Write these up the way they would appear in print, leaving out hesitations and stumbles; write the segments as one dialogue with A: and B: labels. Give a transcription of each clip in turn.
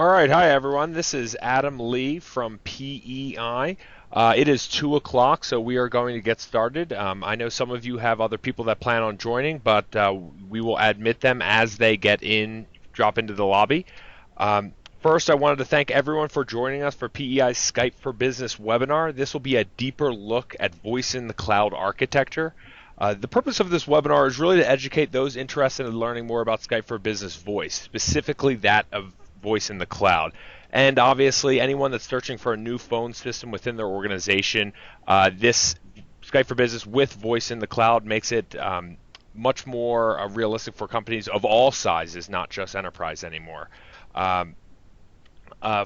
A: All right, hi everyone. This is Adam Lee from PEI. It is 2 o'clock, so we are going to get started. I know some of you have other people that plan on joining, but we will admit them as they drop into the lobby. First, I wanted to thank everyone for joining us for PEI's Skype for Business webinar. This will be a deeper look at voice in the cloud architecture. The purpose of this webinar is really to educate those interested in learning more about Skype for Business voice, specifically that of voice in the cloud. And obviously, anyone that's searching for a new phone system within their organization, this Skype for Business with voice in the cloud makes it much more realistic for companies of all sizes, not just enterprise anymore.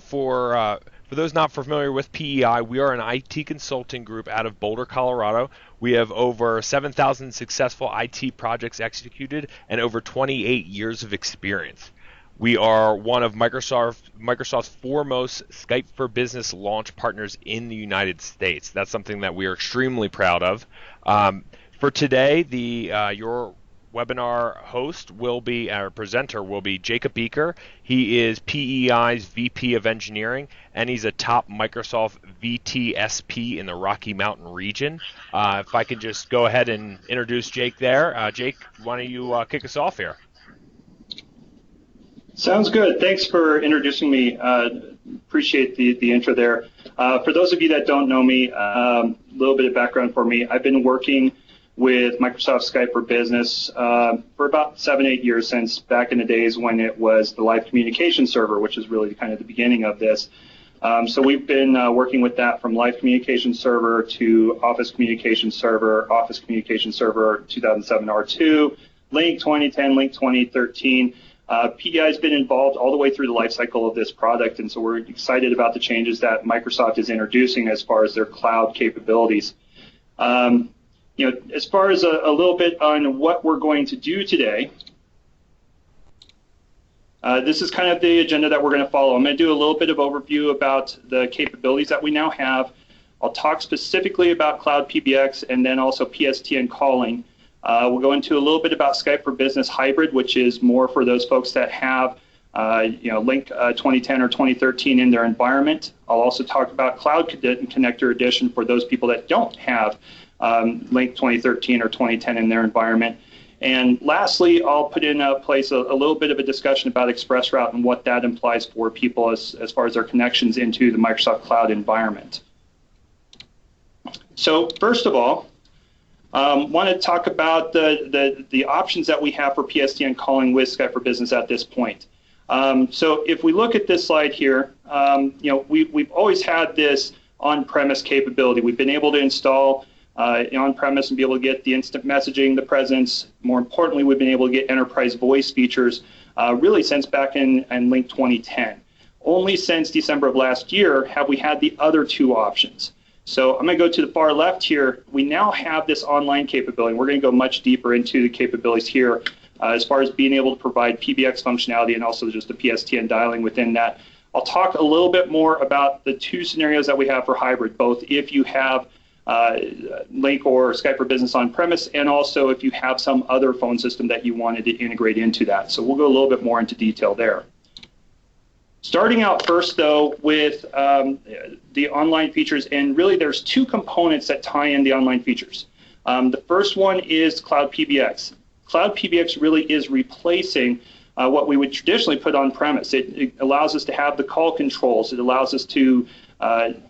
A: For those not familiar with PEI, we are an IT consulting group out of Boulder, Colorado. We have over 7,000 successful IT projects executed and over 28 years of experience. We are one of Microsoft's foremost Skype for Business launch partners in the United States. That's something that we are extremely proud of. For today, your webinar host our presenter will be Jacob Eker. He is PEI's VP of Engineering, and he's a top Microsoft vTSP in the Rocky Mountain region. If I can just go ahead and introduce Jake there. Jake, why don't you kick us off here?
B: Sounds good. Thanks for introducing me. Appreciate the intro there. For those of you that don't know me, a little bit of background for me. I've been working with Microsoft Skype for Business for about 7-8 years, since back in the days when it was the live communication server, which is really kind of the beginning of this. So we've been working with that from live communication server to Office communication server 2007 R2, Link 2010, Link 2013. PEI has been involved all the way through the life cycle of this product, and so we're excited about the changes that Microsoft is introducing as far as their cloud capabilities. As far as a little bit on what we're going to do today, this is kind of the agenda that we're going to follow. I'm going to do a little bit of overview about the capabilities that we now have. I'll talk specifically about Cloud PBX and then also PSTN Calling. We'll go into a little bit about Skype for Business Hybrid, which is more for those folks that have Link 2010 or 2013 in their environment. I'll also talk about Cloud Connector Edition for those people that don't have Link 2013 or 2010 in their environment. And lastly, I'll put in place a little bit of a discussion about ExpressRoute and what that implies for people as far as their connections into the Microsoft Cloud environment. So first of all, want to talk about the options that we have for PSTN calling with Skype for Business at this point. So if we look at this slide here, we've always had this on-premise capability. We've been able to install on-premise and be able to get the instant messaging, the presence. More importantly, we've been able to get enterprise voice features really since back in Link 2010. Only since December of last year have we had the other two options. So I'm going to go to the far left here. We now have this online capability. We're going to go much deeper into the capabilities here as far as being able to provide PBX functionality and also just the PSTN dialing within that. I'll talk a little bit more about the two scenarios that we have for hybrid, both if you have Link or Skype for Business on-premise, and also if you have some other phone system that you wanted to integrate into that. So we'll go a little bit more into detail there. Starting out first, though, with the online features, and really there's two components that tie in the online features. The first one is Cloud PBX. Cloud PBX really is replacing what we would traditionally put on-premise. It allows us to have the call controls. It allows us to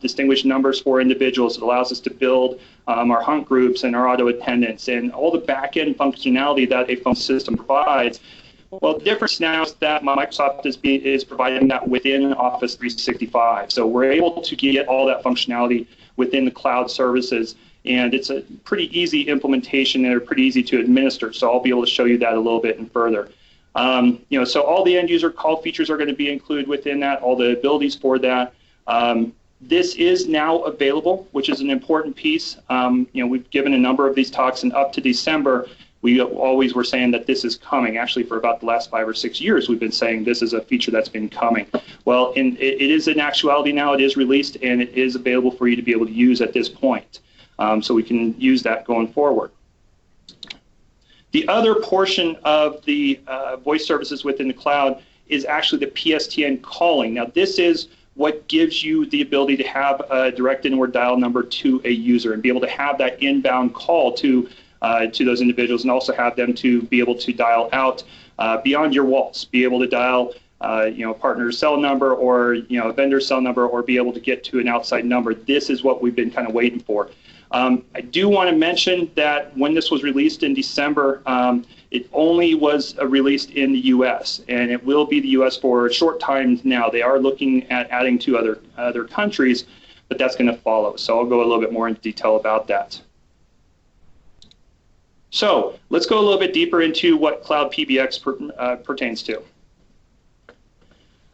B: distinguish numbers for individuals. It allows us to build our hunt groups and our auto attendants and all the back-end functionality that a phone system provides. Well, the difference now is that Microsoft is providing that within Office 365. So we're able to get all that functionality within the cloud services, and it's a pretty easy implementation and they're pretty easy to administer. So I'll be able to show you that a little bit and further. So all the end user call features are going to be included within that, all the abilities for that. This is now available, which is an important piece. We've given a number of these talks, and up to December, we always were saying that this is coming. Actually, for about the last 5 or 6 years, we've been saying this is a feature that's been coming. Well, it is in actuality now. It is released, and it is available for you to be able to use at this point. So we can use that going forward. The other portion of the voice services within the cloud is actually the PSTN Calling. Now, this is what gives you the ability to have a direct inward dial number to a user and be able to have that inbound call to those individuals, and also have them to be able to dial out beyond your walls, be able to dial a partner's cell number, or a vendor's cell number, or be able to get to an outside number. This is what we've been kind of waiting for. I do want to mention that when this was released in December, it only was released in the U.S., and it will be the U.S. for a short time now. They are looking at adding to other countries, but that's going to follow. So I'll go a little bit more into detail about that. So let's go a little bit deeper into what Cloud PBX pertains to.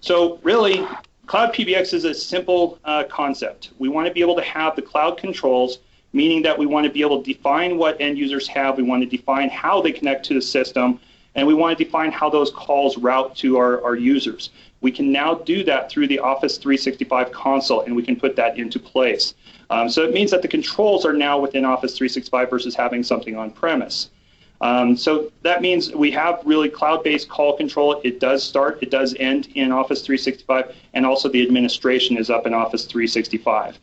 B: So really, Cloud PBX is a simple concept. We want to be able to have the cloud controls, meaning that we want to be able to define what end users have, we want to define how they connect to the system, and we want to define how those calls route to our users. We can now do that through the Office 365 console, and we can put that into place. So it means that the controls are now within Office 365 versus having something on premise. So that means we have really cloud-based call control. It does start, it does end in Office 365, and also the administration is up in Office 365.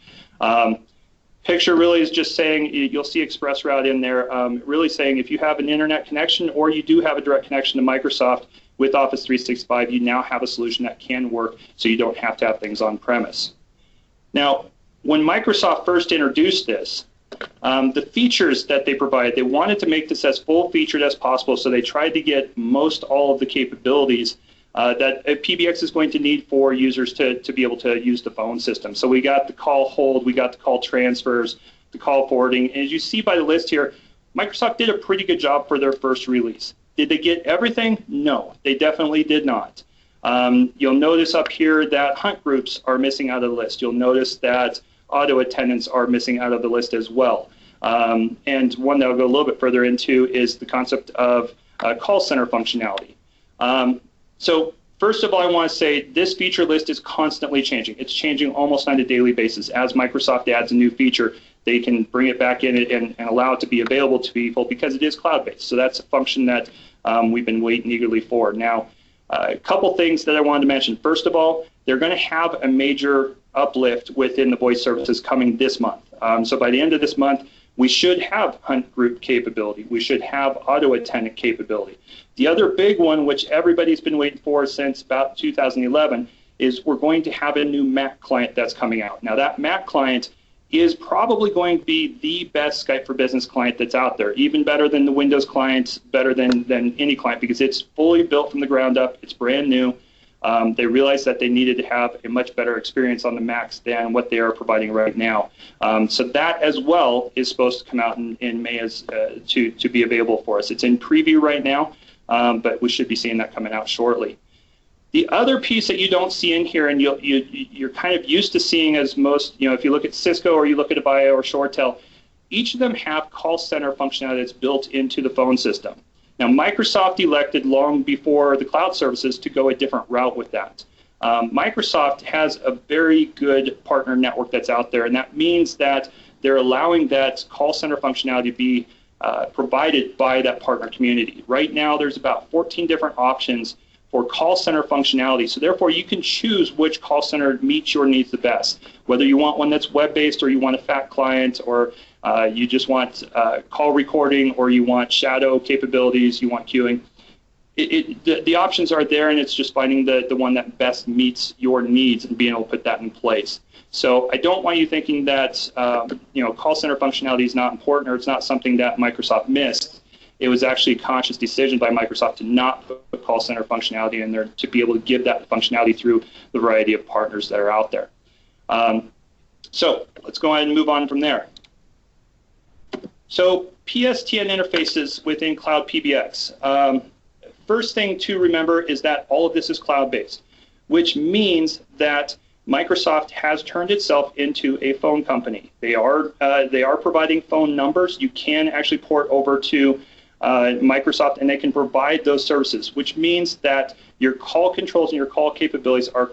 B: Picture really is just saying, you'll see ExpressRoute in there, really saying if you have an internet connection or you do have a direct connection to Microsoft with Office 365, you now have a solution that can work, so you don't have to have things on premise. Now, when Microsoft first introduced this, the features that they provided, they wanted to make this as full-featured as possible, so they tried to get most all of the capabilities that PBX is going to need for users to be able to use the phone system. So we got the call hold, we got the call transfers, the call forwarding. And as you see by the list here, Microsoft did a pretty good job for their first release. Did they get everything? No, they definitely did not. You'll notice up here that hunt groups are missing out of the list. You'll notice that auto attendants are missing out of the list as well. And one that I'll go a little bit further into is the concept of call center functionality. So first of all, I want to say this feature list is constantly changing. It's changing almost on a daily basis. As Microsoft adds a new feature, they can bring it back in and allow it to be available to people because it is cloud-based. So that's a function that we've been waiting eagerly for. Now, a couple things that I wanted to mention. First of all, they're going to have a major uplift within the voice services coming this month. So by the end of this month, we should have hunt group capability. We should have auto attendant capability. The other big one, which everybody's been waiting for since about 2011, is we're going to have a new Mac client that's coming out. Now that Mac client is probably going to be the best Skype for Business client that's out there, even better than the Windows client, better than any client, because it's fully built from the ground up. It's brand new. They realized that they needed to have a much better experience on the Macs than what they are providing right now. So that as well is supposed to come out in May to be available for us. It's in preview right now, but we should be seeing that coming out shortly. The other piece that you don't see in here, and you're kind of used to seeing as most, if you look at Cisco or you look at Avaya or ShoreTel, each of them have call center functionality that's built into the phone system. Now, Microsoft elected long before the cloud services to go a different route with that. Microsoft has a very good partner network that's out there, and that means that they're allowing that call center functionality to be provided by that partner community. Right now, there's about 14 different options for call center functionality. So therefore, you can choose which call center meets your needs the best, whether you want one that's web-based or you want a fat client, or you just want call recording, or you want shadow capabilities, you want queuing. The options are there, and it's just finding the one that best meets your needs and being able to put that in place. So I don't want you thinking that call center functionality is not important, or it's not something that Microsoft missed. It was actually a conscious decision by Microsoft to not put call center functionality in there, to be able to give that functionality through the variety of partners that are out there. So let's go ahead and move on from there. So PSTN interfaces within Cloud PBX. First thing to remember is that all of this is cloud-based, which means that Microsoft has turned itself into a phone company. They are providing phone numbers. You can actually port over to Microsoft, and they can provide those services, which means that your call controls and your call capabilities are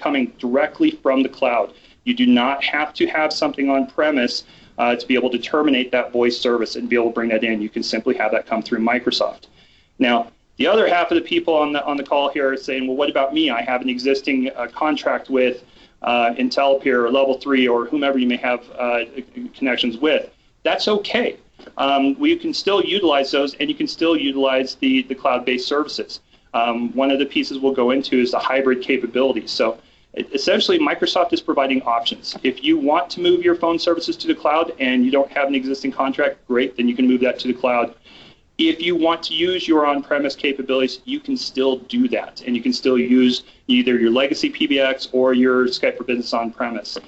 B: coming directly from the cloud. You do not have to have something on premise to be able to terminate that voice service and be able to bring that in. You can simply have that come through Microsoft. Now, The other half of the people on the call here are saying, well, what about me? I have an existing contract with Intellipeer or Level 3 or whomever you may have connections with. That's okay. We can still utilize those, and you can still utilize the cloud-based services. One of the pieces we'll go into is the hybrid capabilities. So essentially, Microsoft is providing options. If you want to move your phone services to the cloud and you don't have an existing contract, great, then you can move that to the cloud. If you want to use your on-premise capabilities, you can still do that, and you can still use either your legacy PBX or your Skype for Business on-premise.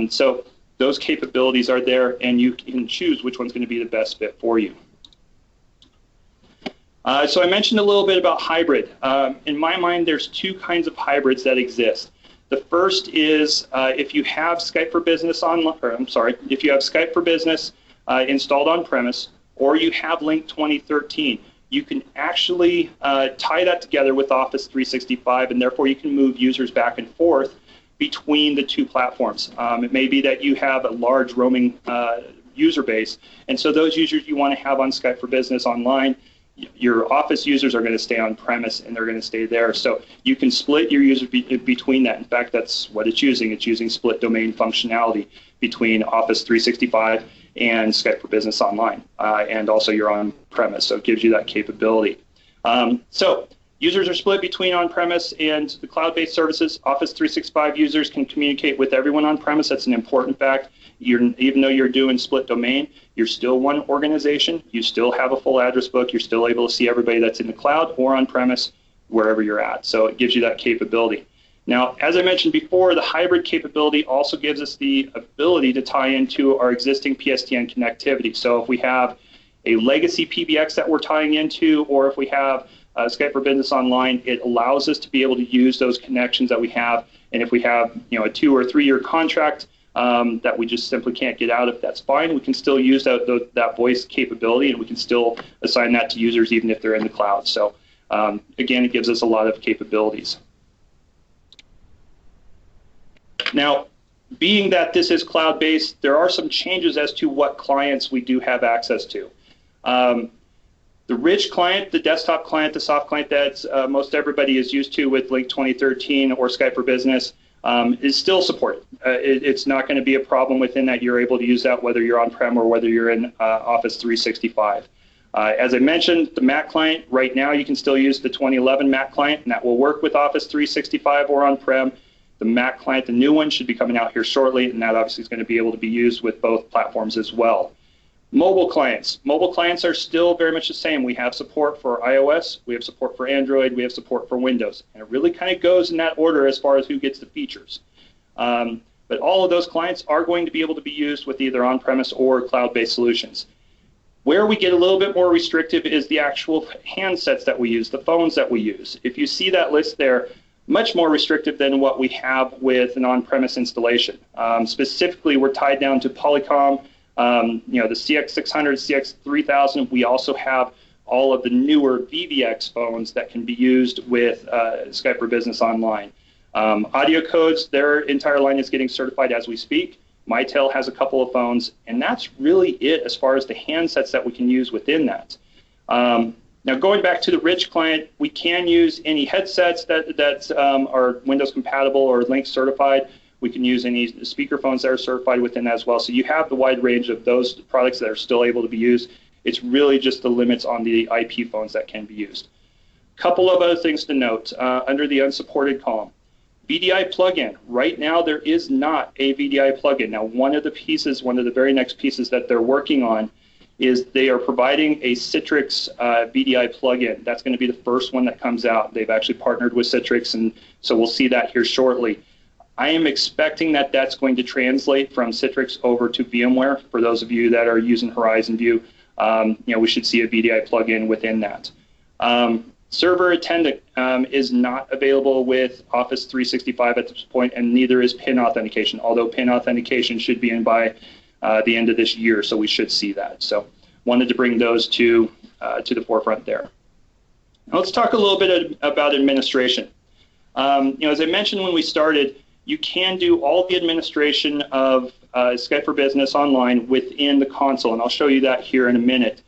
B: So those capabilities are there, and you can choose which one's going to be the best fit for you. So I mentioned a little bit about hybrid. In my mind, there's two kinds of hybrids that exist. The first is if you have Skype for Business if you have Skype for Business installed on-premise, or you have Link 2013, you can actually tie that together with Office 365, and therefore you can move users back and forth between the two platforms. It may be that you have a large roaming user base, and so those users you want to have on Skype for Business online, your Office users are going to stay on premise and they're going to stay there. So you can split your users between that. In fact, that's what it's using. It's using split domain functionality between Office 365 and Skype for Business Online, and also your on-premise. So it gives you that capability. So users are split between on-premise and the cloud-based services. Office 365 users can communicate with everyone on-premise. That's an important fact. Even though you're doing split domain, you're still one organization. You still have a full address book. You're still able to see everybody that's in the cloud or on-premise, wherever you're at. So it gives you that capability. Now, as I mentioned before, the hybrid capability also gives us the ability to tie into our existing PSTN connectivity. So if we have a legacy PBX that we're tying into, or if we have Skype for Business Online, it allows us to be able to use those connections that we have. And if we have a 2 or 3 year contract that we just simply can't get out of, that's fine. We can still use that voice capability, and we can still assign that to users even if they're in the cloud. So again, it gives us a lot of capabilities. Now, being that this is cloud-based, there are some changes as to what clients we do have access to. The rich client, the desktop client, the soft client that most everybody is used to with Link 2013 or Skype for Business is still supported. It's not going to be a problem within that. You're able to use that whether you're on-prem or whether you're in Office 365. As I mentioned, the Mac client, right now you can still use the 2011 Mac client, and that will work with Office 365 or on-prem. The Mac client, the new one, should be coming out here shortly, and that obviously is going to be able to be used with both platforms as well. Mobile clients are still very much the same. We have support for iOS, we have support for Android, we have support for Windows, and it really kind of goes in that order as far as who gets the features. But all of those clients are going to be able to be used with either on-premise or cloud-based solutions. Where we get a little bit more restrictive is the actual handsets that we use, the phones that we use. If you see that list there, much more restrictive than what we have with an on-premise installation. Specifically, we're tied down to Polycom, the CX600, CX3000. We also have all of the newer VVX phones that can be used with Skype for Business Online. Audio codes, their entire line is getting certified as we speak. Mitel has a couple of phones, and that's really it as far as the handsets that we can use within that. Now, going back to the rich client, we can use any headsets that are Windows compatible or Link certified. We can use any speakerphones that are certified within that as well. So you have the wide range of those products that are still able to be used. It's really just the limits on the IP phones that can be used. A couple of other things to note under the unsupported column. VDI plugin. Right now, there is not a VDI plugin. Now, one of the very next pieces that they're working on is they are providing a Citrix VDI plugin. That's going to be the first one that comes out. They've actually partnered with Citrix, and so we'll see that here shortly. I am expecting that that's going to translate from Citrix over to VMware. For those of you that are using Horizon View, we should see a VDI plugin within that. Server attendant is not available with Office 365 at this point, and neither is PIN authentication, although PIN authentication should be in by the end of this year, so we should see that. So wanted to bring those to the forefront there. Now let's talk a little bit about administration. As I mentioned when we started, you can do all the administration of Skype for Business Online within the console, and I'll show you that here in a minute.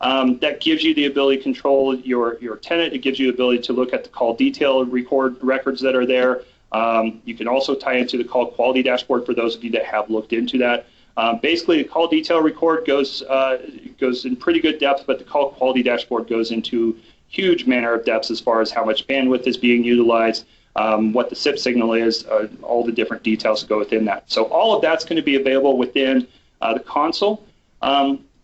B: That gives you the ability to control your tenant. It gives you the ability to look at the call detail, record records that are there. You can also tie into the call quality dashboard for those of you that have looked into that. Basically, the call detail record goes in pretty good depth, but the call quality dashboard goes into huge manner of depths as far as how much bandwidth is being utilized, what the SIP signal is, all the different details that go within that. So all of that's going to be available within the console.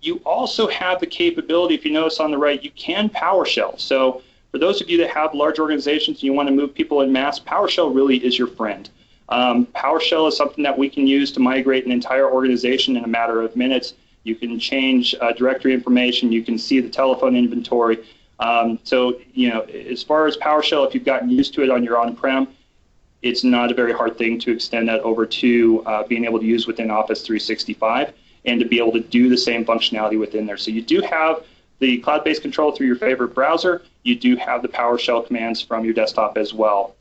B: You also have the capability, if you notice on the right, you can PowerShell. So for those of you that have large organizations and you want to move people en masse, PowerShell really is your friend. PowerShell is something that we can use to migrate an entire organization in a matter of minutes. You can change directory information. You can see the telephone inventory. So, as far as PowerShell, if you've gotten used to it on your on-prem, it's not a very hard thing to extend that over to being able to use within Office 365 and to be able to do the same functionality within there. So you do have the cloud-based control through your favorite browser. You do have the PowerShell commands from your desktop as well.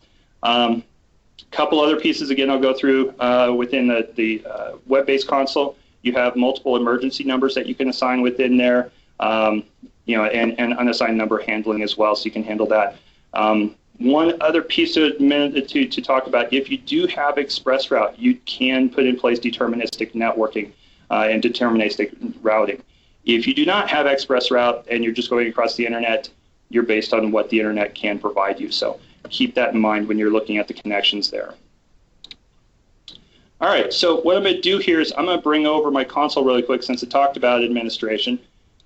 B: Couple other pieces, again, I'll go through within the web-based console. You have multiple emergency numbers that you can assign within there, and unassigned number handling as well, so you can handle that. One other piece to talk about, if you do have ExpressRoute, you can put in place deterministic networking and deterministic routing. If you do not have ExpressRoute and you're just going across the internet, you're based on what the internet can provide you. So keep that in mind when you're looking at the connections there. All right, so what I'm going to do here is I'm going to bring over my console really quick since it talked about administration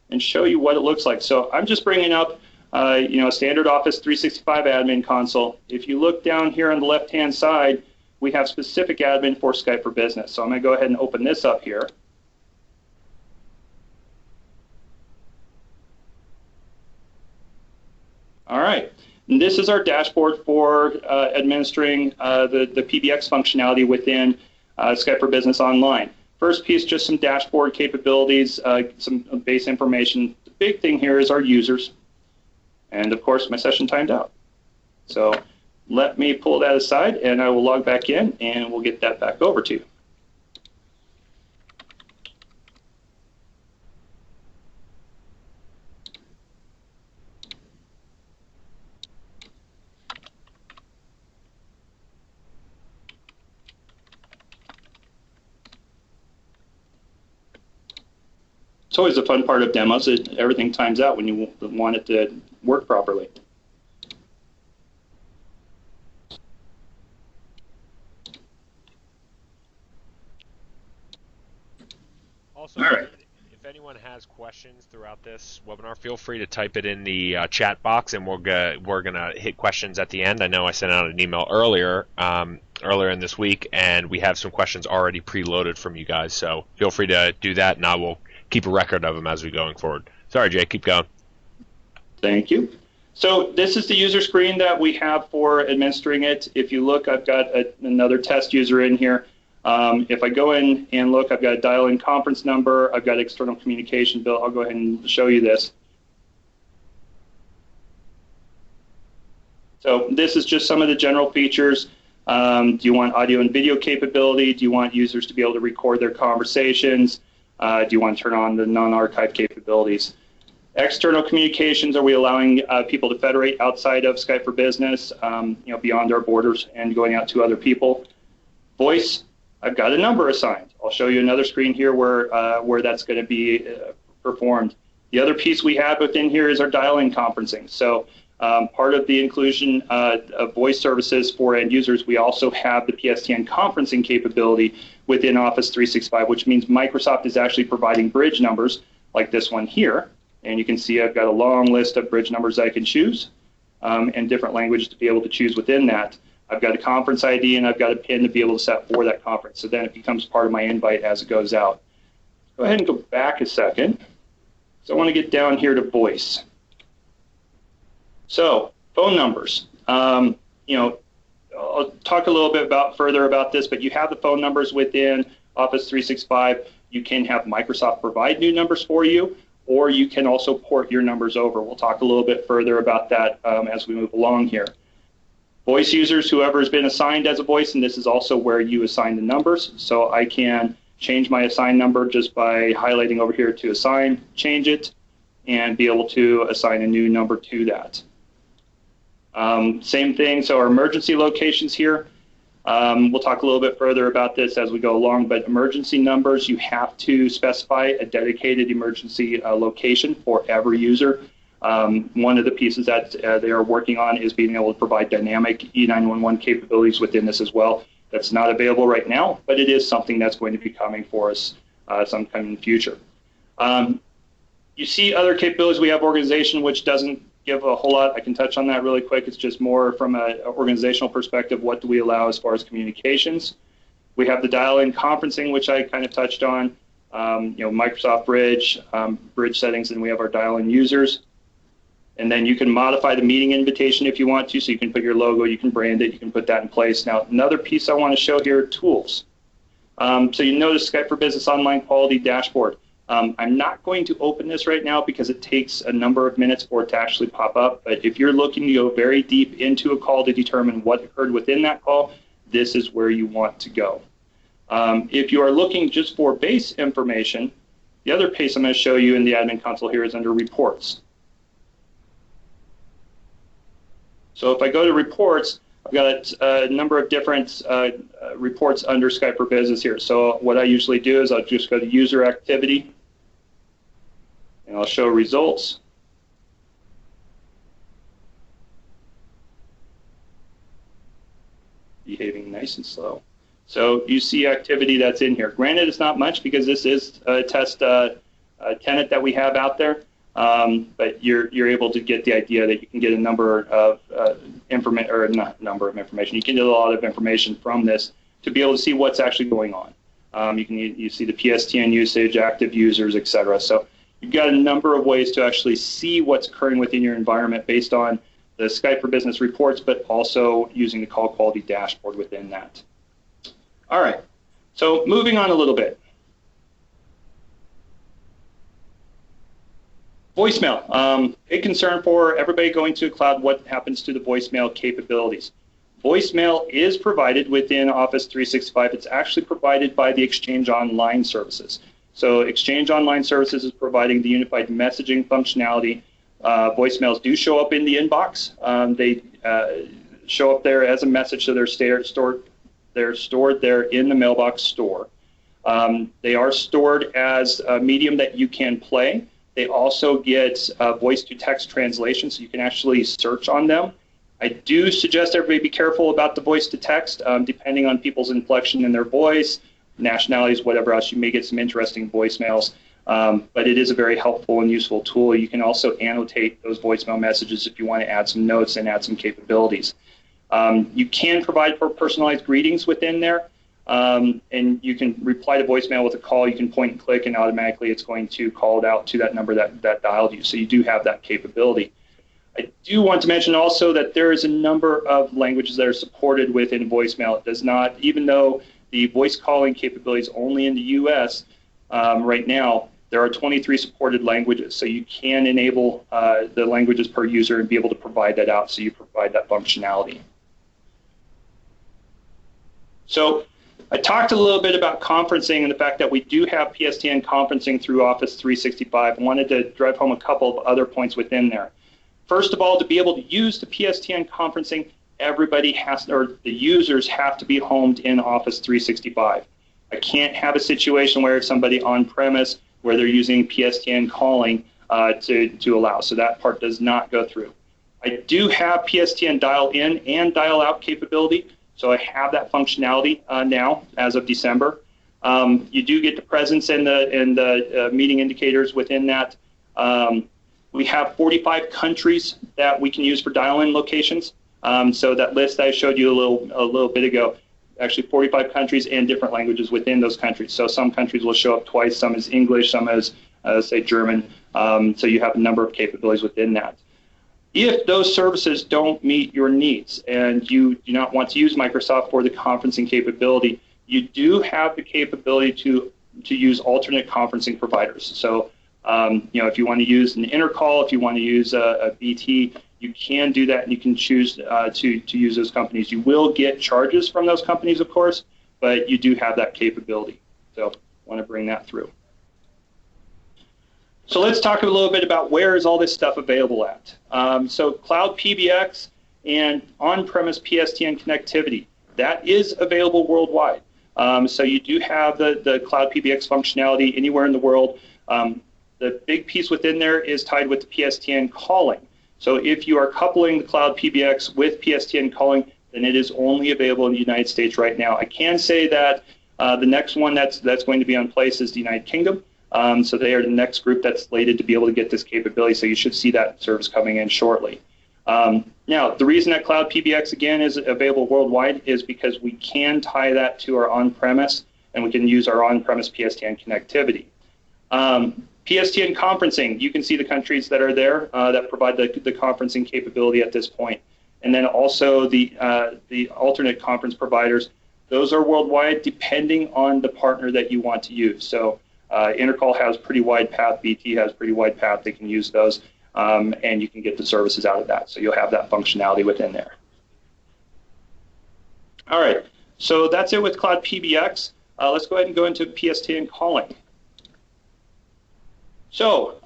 B: and show you what it looks like. So I'm just bringing up a standard Office 365 admin console. If you look down here on the left-hand side, we have specific admin for Skype for Business. So I'm going to go ahead and open this up here. All right, and this is our dashboard for administering the PBX functionality within Skype for Business Online. First piece, just some dashboard capabilities, some base information. The big thing here is our users. And of course, my session timed out. So let me pull that aside and I will log back in and we'll get that back over to you. It's always a fun part of demos. Everything times out when you want it to work properly.
A: Also, if anyone has questions throughout this webinar, feel free to type it in the chat box, and we're gonna hit questions at the end. I know I sent out an email earlier in this week, and we have some questions already preloaded from you guys. So feel free to do that, and I will keep a record of them as we going forward. Sorry, Jay, keep going.
B: Thank you. So this is the user screen that we have for administering it. If you look, I've got another test user in here. If I go in and look, I've got a dial-in conference number. I've got external communication bill. I'll go ahead and show you this. So this is just some of the general features. Do you want audio and video capability? Do you want users to be able to record their conversations? Do you want to turn on the non-archive capabilities? External communications, are we allowing people to federate outside of Skype for Business, beyond our borders and going out to other people? Voice, I've got a number assigned. I'll show you another screen here where that's going to be performed. The other piece we have within here is our dial-in conferencing. So part of the inclusion of voice services for end users, we also have the PSTN conferencing capability within Office 365, which means Microsoft is actually providing bridge numbers like this one here. And you can see I've got a long list of bridge numbers I can choose and different languages to be able to choose within that. I've got a conference ID and I've got a PIN to be able to set for that conference. So then it becomes part of my invite as it goes out. Go ahead and go back a second. So I want to get down here to voice. So phone numbers. I'll talk a little bit further about this, but you have the phone numbers within Office 365. You can have Microsoft provide new numbers for you, or you can also port your numbers over. We'll talk a little bit further about that as we move along here. Voice users, whoever has been assigned as a voice, and this is also where you assign the numbers. So I can change my assigned number just by highlighting over here to assign, change it. and be able to assign a new number to that. Same thing, so our emergency locations here, we'll talk a little bit further about this as we go along, but emergency numbers, you have to specify a dedicated emergency location for every user. One of the pieces that they are working on is being able to provide dynamic E911 capabilities within this as well. That's not available right now, but it is something that's going to be coming for us sometime in the future. You see other capabilities. We have organization, which doesn't give a whole lot. I can touch on that really quick. It's just more from an organizational perspective, what do we allow as far as communications? We have the dial-in conferencing, which I kind of touched on, Microsoft Bridge, bridge settings, and we have our dial-in users. And then you can modify the meeting invitation if you want to, so you can put your logo, you can brand it, you can put that in place. Now, another piece I want to show here, tools. So you notice Skype for Business Online Quality Dashboard. I'm not going to open this right now because it takes a number of minutes for it to actually pop up, but if you're looking to go very deep into a call to determine what occurred within that call, this is where you want to go. If you are looking just for base information, the other piece I'm going to show you in the admin console here is under reports. So if I go to reports, I've got a number of different reports under Skype for Business here. So what I usually do is I'll just go to user activity, and I'll show results. Behaving nice and slow. So you see activity that's in here. Granted, it's not much because this is a test tenant that we have out there. But you're able to get the idea that you can get a number of information, or not number of information. You can get a lot of information from this to be able to see what's actually going on. You see the PSTN usage, active users, etc. So you've got a number of ways to actually see what's occurring within your environment based on the Skype for Business reports, but also using the call quality dashboard within that. All right. So moving on a little bit. Voicemail, big concern for everybody going to the cloud, what happens to the voicemail capabilities. Voicemail is provided within Office 365. It's actually provided by the Exchange Online services. So Exchange Online services is providing the unified messaging functionality. Voicemails do show up in the inbox. They show up there as a message, so they're stored there in the mailbox store. They are stored as a medium that you can play. They also get voice-to-text translation, so you can actually search on them. I do suggest everybody be careful about the voice-to-text, depending on people's inflection in their voice, nationalities, whatever else. You may get some interesting voicemails, but it is a very helpful and useful tool. You can also annotate those voicemail messages if you want to add some notes and add some capabilities. You can provide for personalized greetings within there. And you can reply to voicemail with a call. You can point and click, and automatically it's going to call it out to that number that dialed you. So you do have that capability. I do want to mention also that there is a number of languages that are supported within voicemail. It does not, even though the voice calling capability is only in the US right now, there are 23 supported languages. So you can enable the languages per user and be able to provide that out, so you provide that functionality. So I talked a little bit about conferencing and the fact that we do have PSTN conferencing through Office 365. I wanted to drive home a couple of other points within there. First of all, to be able to use the PSTN conferencing, everybody has, or the users have to be homed in Office 365. I can't have a situation where somebody on premise where they're using PSTN calling to allow. So that part does not go through. I do have PSTN dial in and dial out capability. So I have that functionality now as of December. You do get the presence and the meeting indicators within that. We have 45 countries that we can use for dial-in locations. So that list I showed you a little bit ago, actually 45 countries and different languages within those countries. So some countries will show up twice, some as English, some as, say, German. So you have a number of capabilities within that. If those services don't meet your needs and you do not want to use Microsoft for the conferencing capability, you do have the capability to use alternate conferencing providers. So, if you want to use an intercall, if you want to use a BT, you can do that, and you can choose to use those companies. You will get charges from those companies, of course, but you do have that capability. So I want to bring that through. So let's talk a little bit about where is all this stuff available at. So Cloud PBX and on-premise PSTN connectivity, that is available worldwide. So you do have the Cloud PBX functionality anywhere in the world. The big piece within there is tied with the PSTN Calling. So if you are coupling the Cloud PBX with PSTN Calling, then it is only available in the United States right now. I can say that the next one that's going to be on place is the United Kingdom. So they are the next group that's slated to be able to get this capability, so you should see that service coming in shortly. Now, the reason that Cloud PBX, again, is available worldwide is because we can tie that to our on-premise, and we can use our on-premise PSTN connectivity. PSTN conferencing, you can see the countries that are there that provide the conferencing capability at this point. And then also the alternate conference providers, those are worldwide depending on the partner that you want to use. So Intercall has pretty wide path, BT has pretty wide path, they can use those, and you can get the services out of that. So you'll have that functionality within there. All right, so that's it with Cloud PBX. Let's go ahead and go into PSTN Calling. So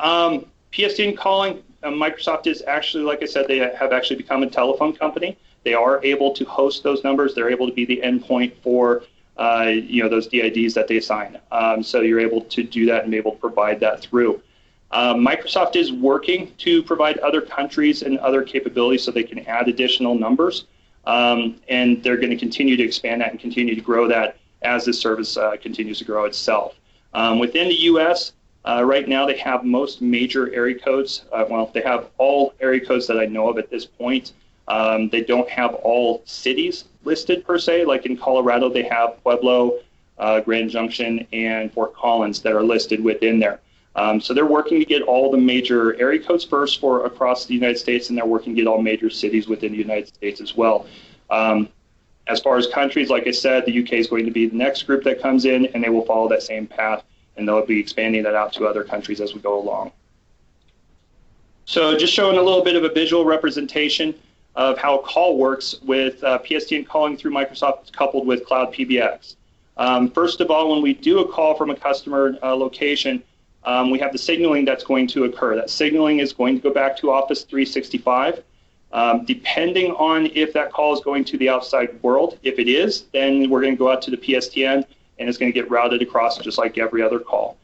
B: PSTN Calling, Microsoft is actually, like I said, they have actually become a telephone company. They are able to host those numbers. They're able to be the endpoint for those DIDs that they assign. So you're able to do that and be able to provide that through. Microsoft is working to provide other countries and other capabilities so they can add additional numbers. And they're going to continue to expand that and continue to grow that as this service continues to grow itself. Within the U.S., right now they have most major area codes. Well, they have all area codes that I know of at this point. They don't have all cities listed per se. Like in Colorado, they have Pueblo, Grand Junction, and Fort Collins that are listed within there. So they're working to get all the major area codes first for across the United States, and they're working to get all major cities within the United States as well. As far as countries, like I said, the UK is going to be the next group that comes in, and they will follow that same path, and they'll be expanding that out to other countries as we go along. So just showing a little bit of a visual representation of how a call works with PSTN Calling through Microsoft coupled with Cloud PBX. First of all, when we do a call from a customer location, we have the signaling that's going to occur. That signaling is going to go back to Office 365. Depending on if that call is going to the outside world, if it is, then we're going to go out to the PSTN and it's going to get routed across just like every other call.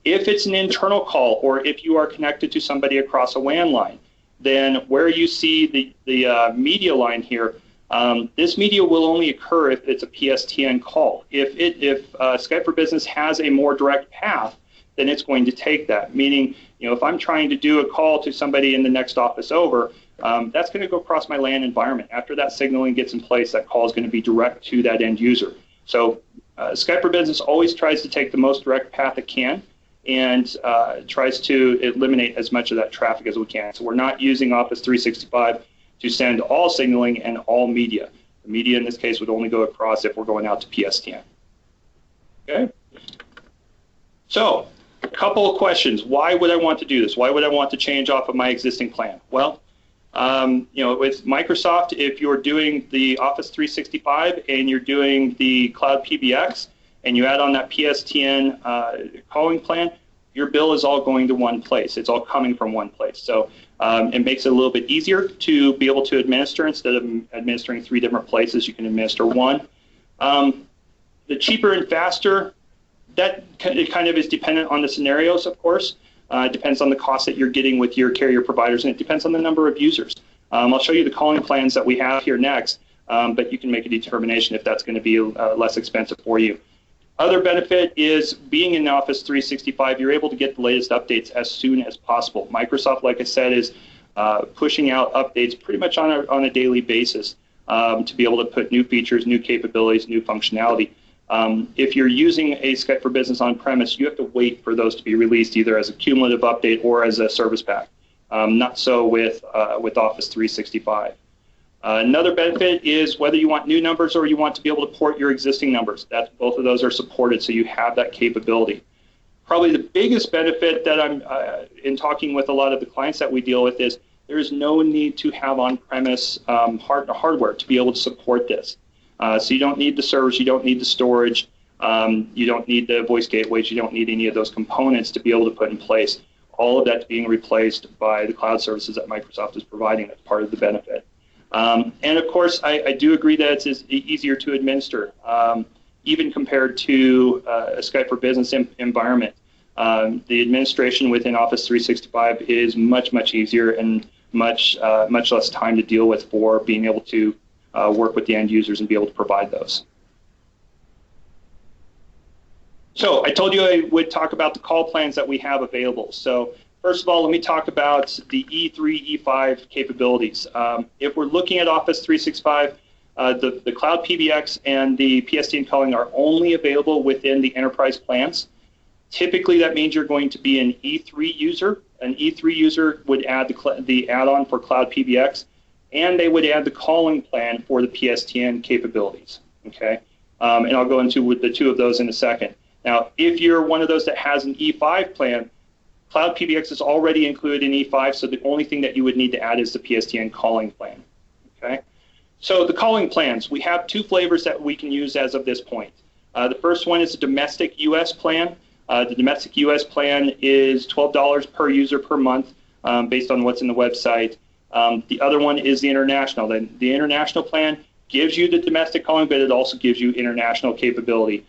B: If it's an internal call or if you are connected to somebody across a WAN line, then where you see the media line here, this media will only occur if it's a PSTN call. If Skype for Business has a more direct path, then it's going to take that. Meaning, if I'm trying to do a call to somebody in the next office over, that's going to go across my LAN environment. After that signaling gets in place, that call is going to be direct to that end user. So Skype for Business always tries to take the most direct path it can and tries to eliminate as much of that traffic as we can. So we're not using Office 365 to send all signaling and all media. The media in this case would only go across if we're going out to PSTN. Okay. So a couple of questions. Why would I want to do this? Why would I want to change off of my existing plan? Well, with Microsoft, if you're doing the Office 365 and you're doing the Cloud PBX and you add on that PSTN calling plan, your bill is all going to one place. It's all coming from one place. So it makes it a little bit easier to be able to administer. Instead of administering 3 different places, you can administer one. The cheaper and faster, that kind of is dependent on the scenarios, of course. It depends on the cost that you're getting with your carrier providers, and it depends on the number of users. I'll show you the calling plans that we have here next, but you can make a determination if that's going to be less expensive for you. Other benefit is being in Office 365, you're able to get the latest updates as soon as possible. Microsoft, like I said, is pushing out updates pretty much on a daily basis to be able to put new features, new capabilities, new functionality. If you're using a Skype for Business on-premise, you have to wait for those to be released either as a cumulative update or as a service pack. Not so with Office 365. Another benefit is whether you want new numbers or you want to be able to port your existing numbers. Both of those are supported, so you have that capability. Probably the biggest benefit that I'm in talking with a lot of the clients that we deal with is there is no need to have on-premise hardware to be able to support this. So you don't need the servers, you don't need the storage, you don't need the voice gateways, you don't need any of those components to be able to put in place. all of that's being replaced by the cloud services that Microsoft is providing. That's part of the benefit. And of course, I do agree that it's easier to administer, even compared to a Skype for Business environment. The administration within Office 365 is much, much easier and much less time to deal with for being able to work with the end users and be able to provide those. So I told you I would talk about the call plans that we have available. So first of all, let me talk about the E3, E5 capabilities. If we're looking at Office 365, the Cloud PBX and the PSTN Calling are only available within the enterprise plans. Typically, that means you're going to be an E3 user. An E3 user would add the add-on for Cloud PBX, and they would add the calling plan for the PSTN capabilities. Okay, and I'll go into with the two of those in a second. Now, if you're one of those that has an E5 plan, Cloud PBX is already included in E5, so the only thing that you would need to add is the PSTN calling plan. Okay, so the calling plans, we have two flavors that we can use as of this point. The first one is a domestic U.S. plan. The domestic U.S. plan is $12 per user per month, based on what's in the website. The other one is the international. The international plan gives you the domestic calling, but it also gives you international capability,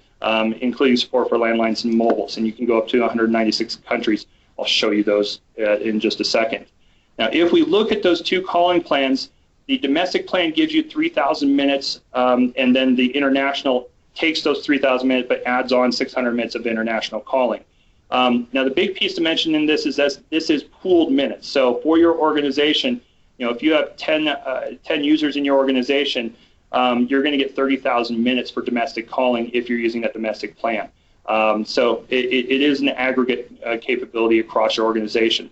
B: including support for landlines and mobiles, and you can go up to 196 countries. I'll show you those in just a second. Now, if we look at those two calling plans, the domestic plan gives you 3,000 minutes, and then the international takes those 3,000 minutes but adds on 600 minutes of international calling. Now, the big piece to mention in this is that this is pooled minutes. So for your organization, if you have 10 users in your organization, you're going to get 30,000 minutes for domestic calling if you're using that domestic plan. So it is an aggregate capability across your organization.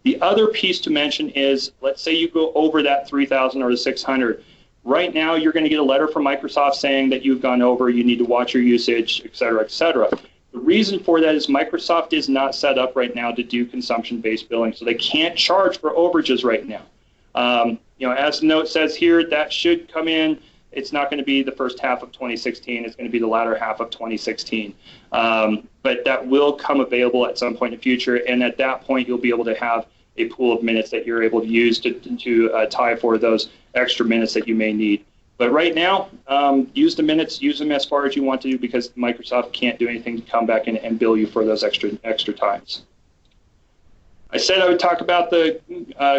B: The other piece to mention is, let's say you go over that 3,000 or the 600. Right now, you're going to get a letter from Microsoft saying that you've gone over, you need to watch your usage, et cetera, et cetera. The reason for that is Microsoft is not set up right now to do consumption-based billing, so they can't charge for overages right now. As the note says here, that should come in. It's not going to be the first half of 2016. It's going to be the latter half of 2016. But that will come available at some point in the future, and at that point, you'll be able to have a pool of minutes that you're able to use to tie for those extra minutes that you may need. But right now, use the minutes, use them as far as you want to, because Microsoft can't do anything to come back and bill you for those extra times. I said I would talk about the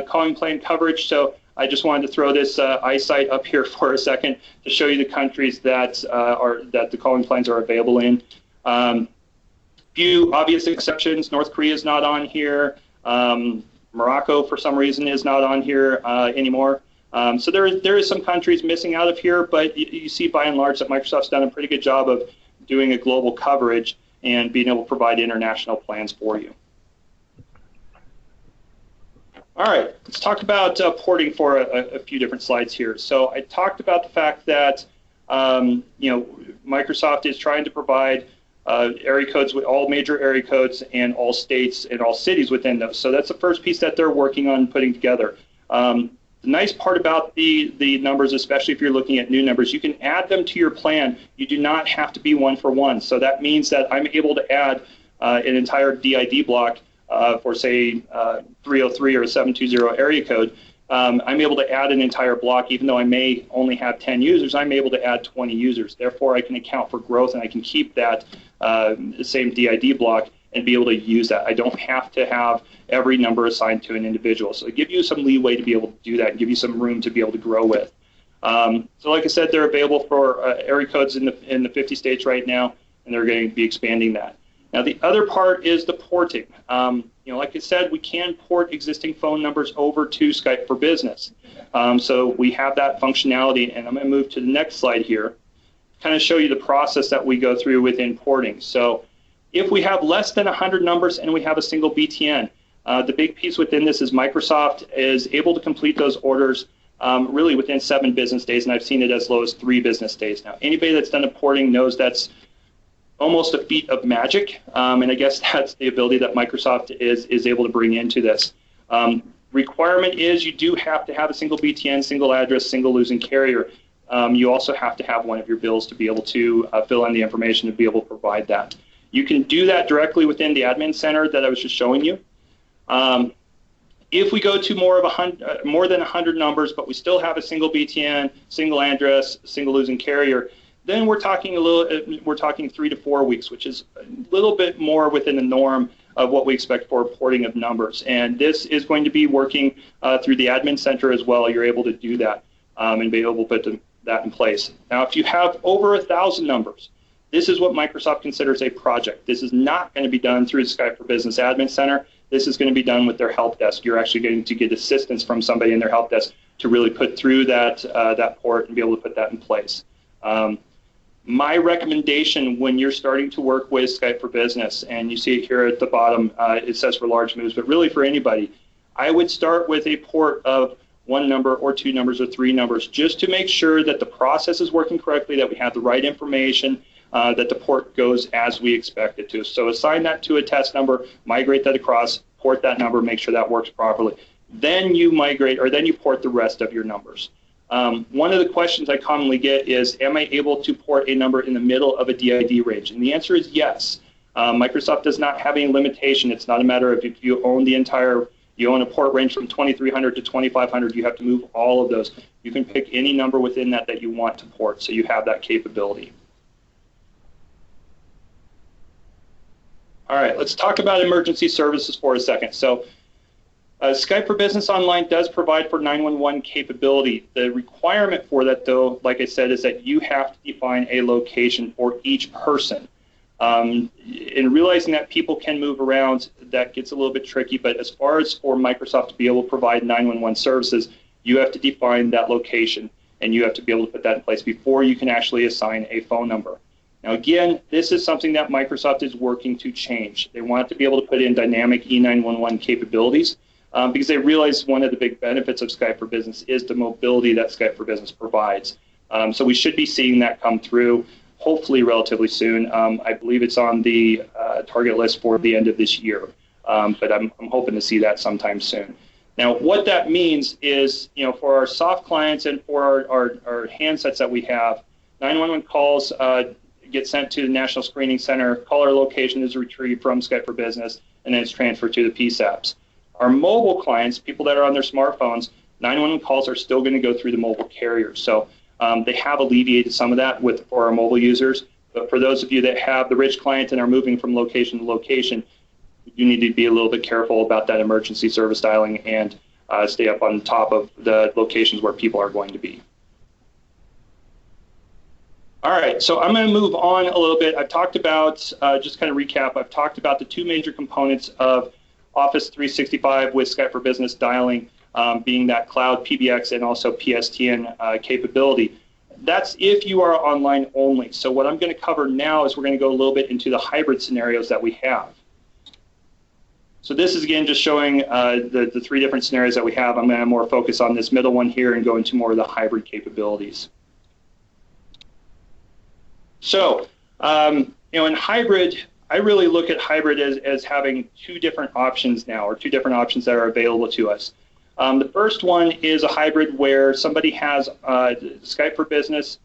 B: calling plan coverage, so I just wanted to throw this eyesight up here for a second to show you the countries that the calling plans are available in. Few obvious exceptions. North Korea is not on here. Morocco, for some reason, is not on here anymore. So there is some countries missing out of here, but you see by and large that Microsoft's done a pretty good job of doing a global coverage and being able to provide international plans for you. All right, let's talk about porting for a few different slides here. So I talked about the fact that Microsoft is trying to provide area codes with all major area codes and all states and all cities within those. So that's the first piece that they're working on putting together. The nice part about the numbers, especially if you're looking at new numbers, you can add them to your plan. You do not have to be one for one. So that means that I'm able to add an entire DID block for, say, 303 or a 720 area code. I'm able to add an entire block, even though I may only have 10 users, I'm able to add 20 users. Therefore, I can account for growth, and I can keep that same DID block and be able to use that. I don't have to have every number assigned to an individual. So it gives you some leeway to be able to do that and give you some room to be able to grow with. So like I said, they're available for area codes in the 50 states right now, and they're going to be expanding that. Now, the other part is the porting. Like I said, we can port existing phone numbers over to Skype for Business. So we have that functionality, and I'm going to move to the next slide here, kind of show you the process that we go through within porting. So if we have less than 100 numbers and we have a single BTN, the big piece within this is Microsoft is able to complete those orders really within 7 business days, and I've seen it as low as 3 business days. Now, anybody that's done a porting knows that's almost a feat of magic, and I guess that's the ability that Microsoft is able to bring into this. Requirement is you do have to have a single BTN, single address, single losing carrier. You also have to have one of your bills to be able to fill in the information to be able to provide that. You can do that directly within the admin center that I was just showing you. If we go to more than 100 numbers, but we still have a single BTN, single address, single losing carrier, then we're talking 3 to 4 weeks, which is a little bit more within the norm of what we expect for porting of numbers. And this is going to be working through the admin center as well. You're able to do that and be able to put that in place. Now, if you have over 1,000 numbers, this is what Microsoft considers a project. This is not going to be done through the Skype for Business Admin Center. This is going to be done with their help desk. You're actually going to get assistance from somebody in their help desk to really put through that port and be able to put that in place. My recommendation when you're starting to work with Skype for Business, and you see it here at the bottom, it says for large moves, but really for anybody, I would start with a port of 1 number or 2 numbers or 3 numbers just to make sure that the process is working correctly, that we have the right information, that the port goes as we expect it to. So assign that to a test number, migrate that across, port that number, make sure that works properly. Then you migrate, or then you port the rest of your numbers. One of the questions I commonly get is, am I able to port a number in the middle of a DID range? And the answer is yes. Microsoft does not have any limitation. It's not a matter of if you own you own a port range from 2300 to 2500, you have to move all of those. You can pick any number within that you want to port, so you have that capability. All right, let's talk about emergency services for a second. So Skype for Business Online does provide for 911 capability. The requirement for that, though, like I said, is that you have to define a location for each person. In realizing that people can move around, that gets a little bit tricky, but as far as for Microsoft to be able to provide 911 services, you have to define that location, and you have to be able to put that in place before you can actually assign a phone number. Now, again, this is something that Microsoft is working to change. They want to be able to put in dynamic E911 capabilities because they realize one of the big benefits of Skype for Business is the mobility that Skype for Business provides. So we should be seeing that come through, hopefully relatively soon. I believe it's on the target list for the end of this year, but I'm hoping to see that sometime soon. Now, what that means is, for our soft clients and for our handsets that we have, 911 calls get sent to the National Screening Center, caller location is retrieved from Skype for Business, and then it's transferred to the PSAPs. Our mobile clients, people that are on their smartphones, 911 calls are still going to go through the mobile carriers. So they have alleviated some of that for our mobile users. But for those of you that have the rich client and are moving from location to location, you need to be a little bit careful about that emergency service dialing and stay up on top of the locations where people are going to be. All right, so I'm going to move on a little bit. I've talked about, just kind of recap, I've talked about the 2 major components of Office 365 with Skype for Business dialing, being that Cloud PBX and also PSTN capability. That's if you are online only. So what I'm going to cover now is we're going to go a little bit into the hybrid scenarios that we have. So this is, again, just showing the 3 different scenarios that we have. I'm going to more focus on this middle one here and go into more of the hybrid capabilities. So, in hybrid, I really look at hybrid as having 2 different options now, or 2 different options that are available to us. The first one is a hybrid where somebody has Skype for Business,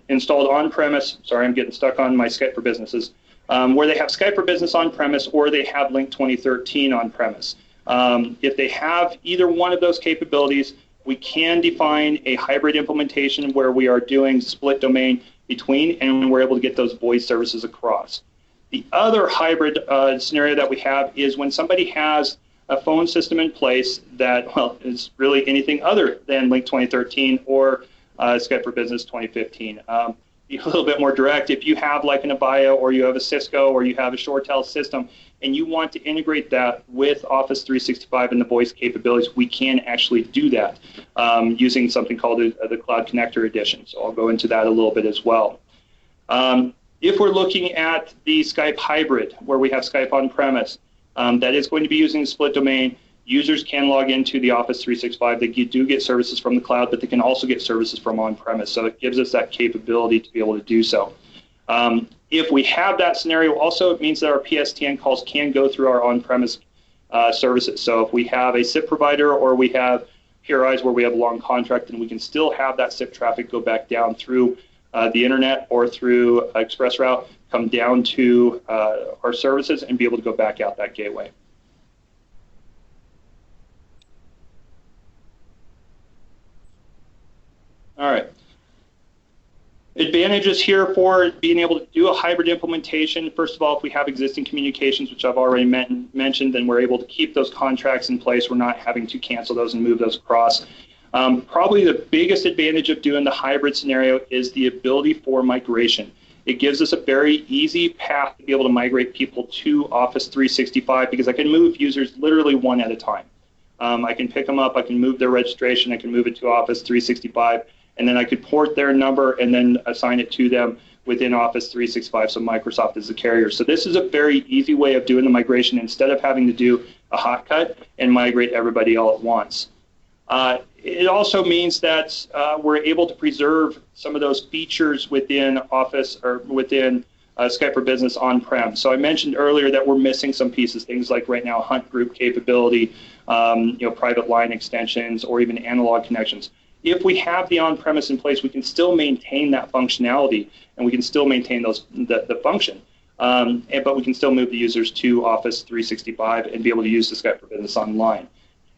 B: installed on-premise. Sorry, I'm getting stuck on my Skype for Businesses. Where they have Skype for Business on-premise or they have Link 2013 on-premise. If they have either one of those capabilities, we can define a hybrid implementation where we are doing split domain between, and we're able to get those voice services across. The other hybrid scenario that we have is when somebody has a phone system in place that, well, is really anything other than Link 2013 or Skype for Business 2015. Be a little bit more direct. If you have like an Avaya or you have a Cisco or you have a ShoreTel system and you want to integrate that with Office 365 and the voice capabilities, we can actually do that using something called the Cloud Connector Edition. So I'll go into that a little bit as well. If we're looking at the Skype hybrid, where we have Skype on-premise, that is going to be using split domain. Users can log into the Office 365. They do get services from the cloud, but they can also get services from on-premise. So it gives us that capability to be able to do so. If we have that scenario, also it means that our PSTN calls can go through our on-premise services. So if we have a SIP provider or we have PRIs where we have a long contract, then we can still have that SIP traffic go back down through the internet or through ExpressRoute, come down to our services and be able to go back out that gateway. All right. Advantages here for being able to do a hybrid implementation. First of all, if we have existing communications, which I've already mentioned, then we're able to keep those contracts in place. We're not having to cancel those and move those across. Probably the biggest advantage of doing the hybrid scenario is the ability for migration. It gives us a very easy path to be able to migrate people to Office 365 because I can move users literally one at a time. I can pick them up, I can move their registration, I can move it to Office 365, and then I could port their number and then assign it to them within Office 365, so Microsoft is the carrier. So this is a very easy way of doing the migration instead of having to do a hot cut and migrate everybody all at once. It also means that we're able to preserve some of those features within Office or within Skype for Business on-prem. So I mentioned earlier that we're missing some pieces, things like right now hunt group capability, private line extensions, or even analog connections. If we have the on-premise in place, we can still maintain that functionality, and we can still maintain the function. But we can still move the users to Office 365 and be able to use the Skype for Business online.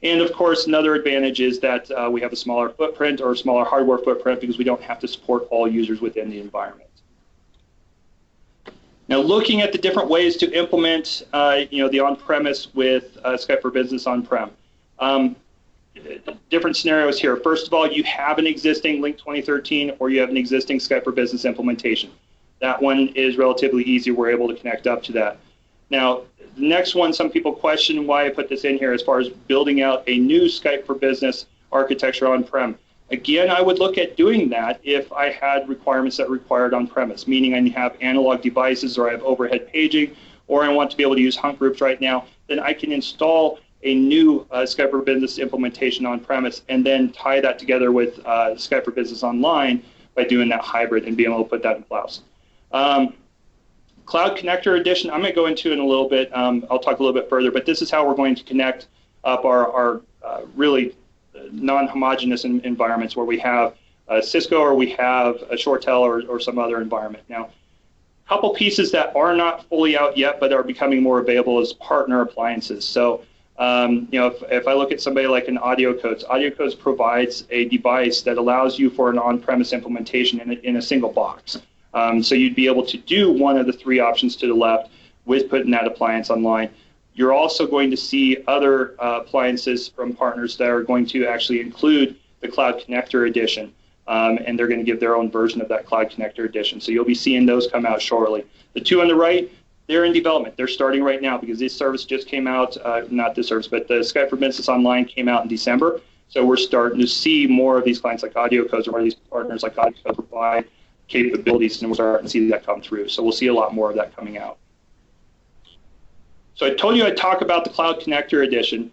B: And of course, another advantage is that we have a smaller footprint or a smaller hardware footprint because we don't have to support all users within the environment. Now, looking at the different ways to implement, the on-premise with Skype for Business on-prem. Different scenarios here. First of all, you have an existing Link 2013 or you have an existing Skype for Business implementation. That one is relatively easy. We're able to connect up to that. Now, the next one, some people question why I put this in here as far as building out a new Skype for Business architecture on-prem. Again, I would look at doing that if I had requirements that required on-premise, meaning I have analog devices or I have overhead paging or I want to be able to use hunt groups right now, then I can install a new Skype for Business implementation on-premise and then tie that together with Skype for Business Online by doing that hybrid and being able to put that in clouds. Cloud Connector Edition, I'm going to go into in a little bit. I'll talk a little bit further, but this is how we're going to connect up our really non-homogeneous environments where we have Cisco or we have a ShoreTel or some other environment. Now, a couple pieces that are not fully out yet but are becoming more available is partner appliances. So, if I look at somebody like an AudioCodes provides a device that allows you for an on-premise implementation in a single box. So you'd be able to do one of the three options to the left with putting that appliance online. You're also going to see other appliances from partners that are going to actually include the Cloud Connector Edition, and they're going to give their own version of that Cloud Connector Edition. So you'll be seeing those come out shortly. The two on the right, they're in development. They're starting right now because this service just came out, not this service, but the Skype for Business Online came out in December. So we're starting to see more of these clients like AudioCodes or these partners like AudioCodes provide capabilities, and we're starting to see that come through. So we'll see a lot more of that coming out. So I told you I'd talk about the Cloud Connector Edition.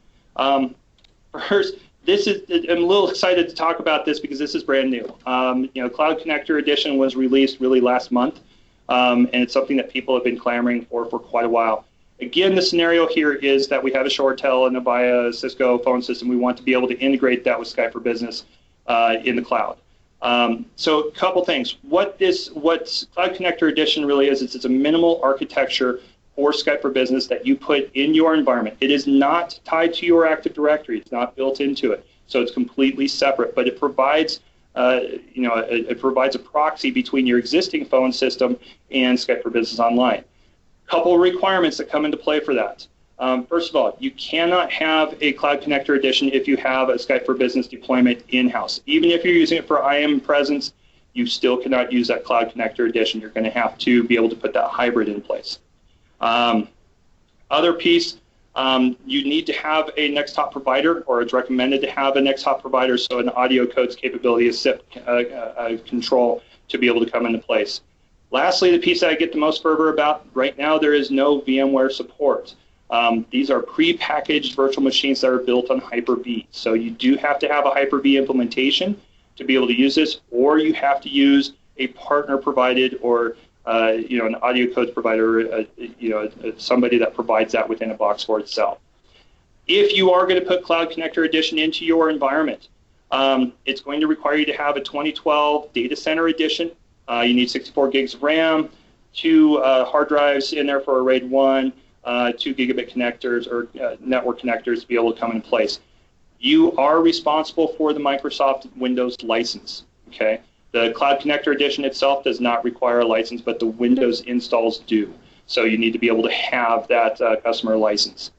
B: First, I'm a little excited to talk about this because this is brand new. Cloud Connector Edition was released really last month, and it's something that people have been clamoring for quite a while. Again, the scenario here is that we have a ShoreTel and a via Cisco phone system. We want to be able to integrate that with Skype for Business in the cloud. So a couple things. What Cloud Connector Edition really is it's a minimal architecture for Skype for Business that you put in your environment. It is not tied to your Active Directory. It's not built into it. So it's completely separate, but it provides it provides a proxy between your existing phone system and Skype for Business Online. Couple of requirements that come into play for that. First of all, you cannot have a Cloud Connector Edition if you have a Skype for Business deployment in-house. Even if you're using it for IM presence, you still cannot use that Cloud Connector Edition. You're going to have to be able to put that hybrid in place. Other piece, you need to have a next-hop provider, or it's recommended to have a next-hop provider, so an AudioCodes capability is SIP control to be able to come into place. Lastly, the piece that I get the most fervor about, right now there is no VMware support. These are pre-packaged virtual machines that are built on Hyper-V. So you do have to have a Hyper-V implementation to be able to use this, or you have to use a partner-provided or an AudioCodes provider, somebody that provides that within a box for itself. If you are going to put Cloud Connector Edition into your environment, it's going to require you to have a 2012 Data Center Edition. You need 64 gigs of RAM. 2 hard drives in there for a RAID 1, 2 gigabit connectors or network connectors to be able to come into place. You are responsible for the Microsoft Windows license, okay? The Cloud Connector Edition itself does not require a license, but the Windows installs do. So you need to be able to have that customer license.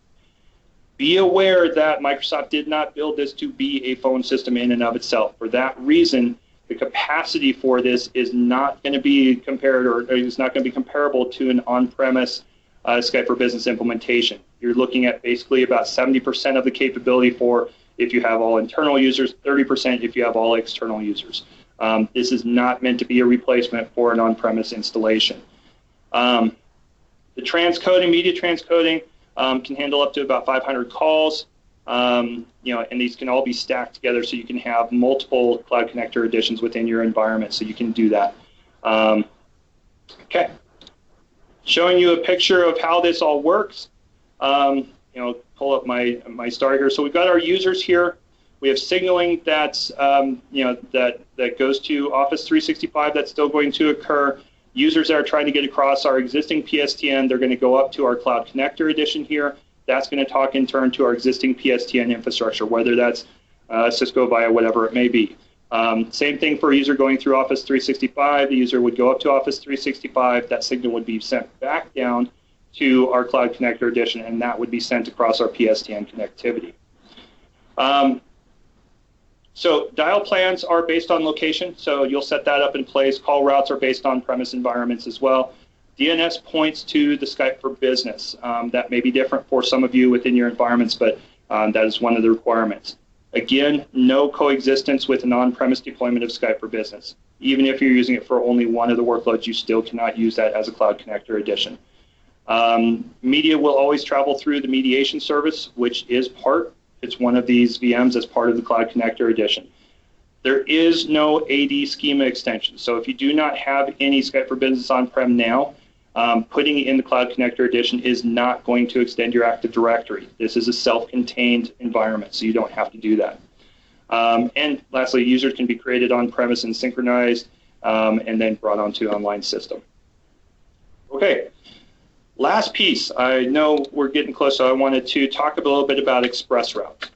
B: Be aware that Microsoft did not build this to be a phone system in and of itself. For that reason, the capacity for this is not going to be compared, or is not going to be comparable to an on-premise Skype for Business implementation. You're looking at basically about 70% of the capability for if you have all internal users, 30% if you have all external users. This is not meant to be a replacement for an on-premise installation. The transcoding, media transcoding, can handle up to about 500 calls, and these can all be stacked together so you can have multiple Cloud Connector editions within your environment, so you can do that. Okay, showing you a picture of how this all works. Pull up my star here. So we've got our users here. We have signaling that's that goes to Office 365. That's still going to occur. Users that are trying to get across our existing PSTN, they're going to go up to our Cloud Connector edition here. That's going to talk in turn to our existing PSTN infrastructure, whether that's Cisco via whatever it may be. Same thing for a user going through Office 365. The user would go up to Office 365. That signal would be sent back down to our Cloud Connector edition, and that would be sent across our PSTN connectivity. So dial plans are based on location, so you'll set that up in place. Call routes are based on premise environments as well. DNS points to the Skype for Business. That may be different for some of you within your environments, but that is one of the requirements. Again, no coexistence with an on-premise deployment of Skype for Business. Even if you're using it for only one of the workloads, you still cannot use that as a Cloud Connector edition. Media will always travel through the mediation service, which is it's one of these VMs as part of the Cloud Connector edition. There is no AD schema extension. So if you do not have any Skype for Business on-prem now, putting it in the Cloud Connector edition is not going to extend your Active Directory. This is a self-contained environment, so you don't have to do that. And lastly, users can be created on-premise and synchronized, and then brought onto an online system. Okay. Last piece, I know we're getting close, so I wanted to talk a little bit about ExpressRoute.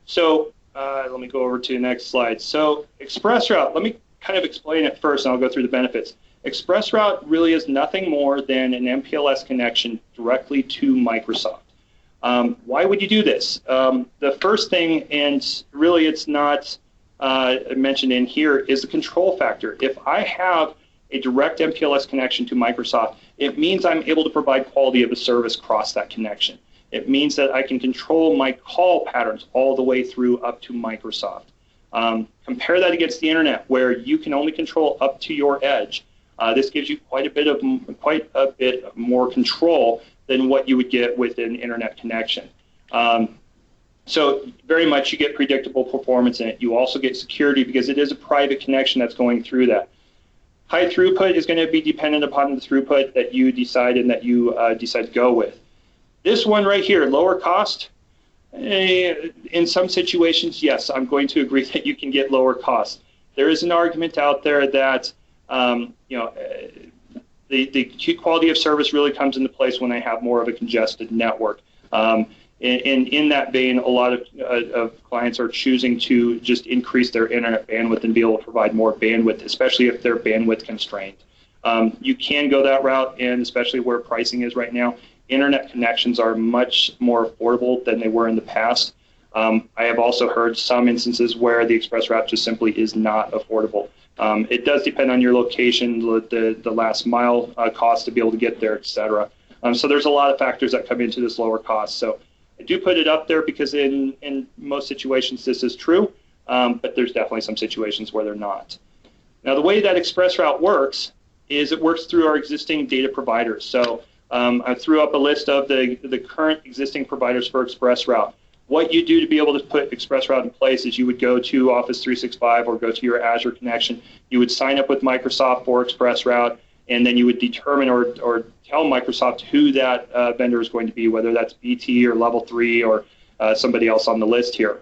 B: So let me go over to the next slide. So ExpressRoute, let me kind of explain it first, and I'll go through the benefits. ExpressRoute really is nothing more than an MPLS connection directly to Microsoft. Why would you do this? The first thing, and really it's not mentioned in here, is the control factor. If I have a direct MPLS connection to Microsoft, it means I'm able to provide quality of the service across that connection. It means that I can control my call patterns all the way through up to Microsoft. Compare that against the internet, where you can only control up to your edge. This gives you quite a bit more control than what you would get with an internet connection. So very much you get predictable performance in it. You also get security because it is a private connection that's going through that. High throughput is going to be dependent upon the throughput that you decide and that you decide to go with. This one right here, lower cost, in some situations, yes, I'm going to agree that you can get lower cost. There is an argument out there that the quality of service really comes into place when I have more of a congested network. In that vein, a lot of clients are choosing to just increase their internet bandwidth and be able to provide more bandwidth, especially if they're bandwidth constrained. You can go that route, and especially where pricing is right now, internet connections are much more affordable than they were in the past. I have also heard some instances where the ExpressRoute just simply is not affordable. It does depend on your location, the last mile cost to be able to get there, et cetera. So there's a lot of factors that come into this lower cost. So I do put it up there because in most situations this is true, but there's definitely some situations where they're not. Now the way that ExpressRoute works is it works through our existing data providers. So I threw up a list of the current existing providers for ExpressRoute. What you do to be able to put ExpressRoute in place is you would go to Office 365 or go to your Azure connection. You would sign up with Microsoft for ExpressRoute, and then you would determine or tell Microsoft who that vendor is going to be, whether that's BT or Level 3 or somebody else on the list here.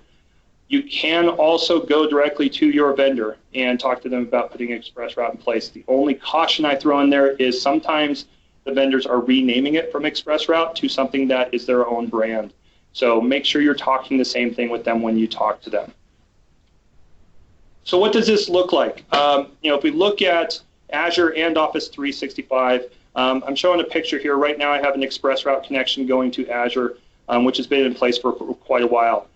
B: You can also go directly to your vendor and talk to them about putting ExpressRoute in place. The only caution I throw in there is sometimes the vendors are renaming it from ExpressRoute to something that is their own brand. So make sure you're talking the same thing with them when you talk to them. So what does this look like? If we look at Azure and Office 365, I'm showing a picture here. Right now I have an ExpressRoute connection going to Azure, which has been in place for quite a while.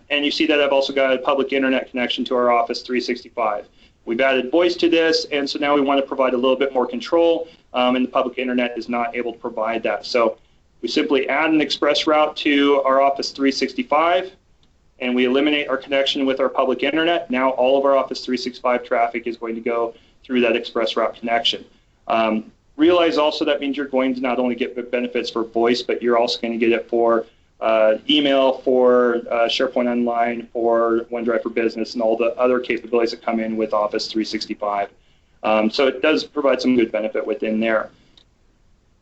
B: And you see that I've also got a public internet connection to our Office 365. We've added voice to this, and so now we want to provide a little bit more control, and the public internet is not able to provide that. So we simply add an ExpressRoute to our Office 365, and we eliminate our connection with our public internet. Now all of our Office 365 traffic is going to go through that ExpressRoute connection. Realize also that means you're going to not only get benefits for voice, but you're also going to get it for email, for SharePoint Online, for OneDrive for Business, and all the other capabilities that come in with Office 365. So it does provide some good benefit within there.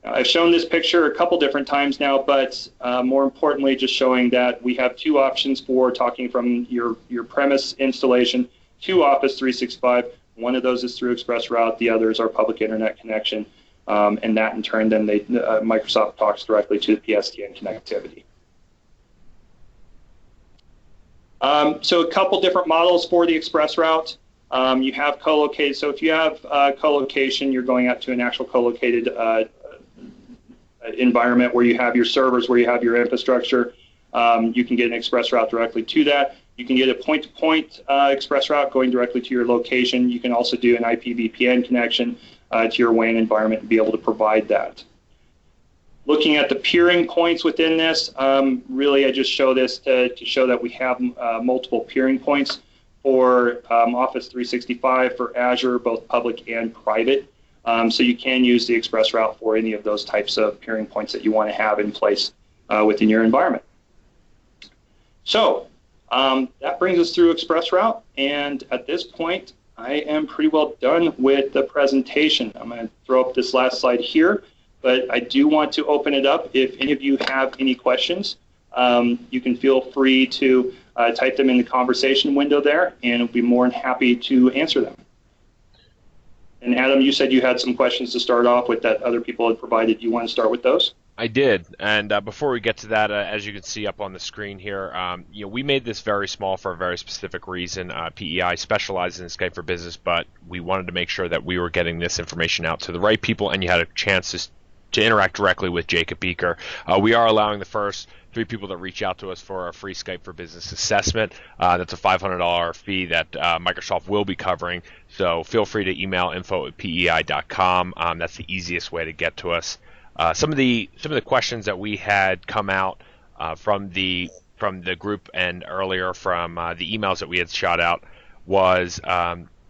B: I've shown this picture a couple different times now, but more importantly, just showing that we have two options for talking from your premise installation to Office 365. One of those is through ExpressRoute, the other is our public internet connection, and that in turn then Microsoft talks directly to the PSTN connectivity. So a couple different models for the ExpressRoute. You have co-located, so if you have co-location, you're going out to an actual co-located environment where you have your servers, where you have your infrastructure. You can get an ExpressRoute directly to that. You can get a point-to-point ExpressRoute going directly to your location. You can also do an IP VPN connection to your WAN environment and be able to provide that. Looking at the peering points within this, really I just show this to show that we have multiple peering points for Office 365, for Azure, both public and private. So you can use the ExpressRoute for any of those types of peering points that you want to have in place within your environment. So that brings us through ExpressRoute, and at this point I am pretty well done with the presentation. I'm going to throw up this last slide here, but I do want to open it up. If any of you have any questions, you can feel free to type them in the conversation window there, and I'll be more than happy to answer them. And Adam, you said you had some questions to start off with that other people had provided. Do you want to start with those?
A: I did, and before we get to that, as you can see up on the screen here, we made this very small for a very specific reason. PEI specializes in Skype for Business, but we wanted to make sure that we were getting this information out to the right people, and you had a chance to interact directly with Jacob Eker. We are allowing the first 3 people that reach out to us for a free Skype for Business assessment. That's a $500 fee that Microsoft will be covering, so feel free to email info@pei.com. That's the easiest way to get to us. Some of the questions that we had come out from the group and earlier from the emails that we had shot out was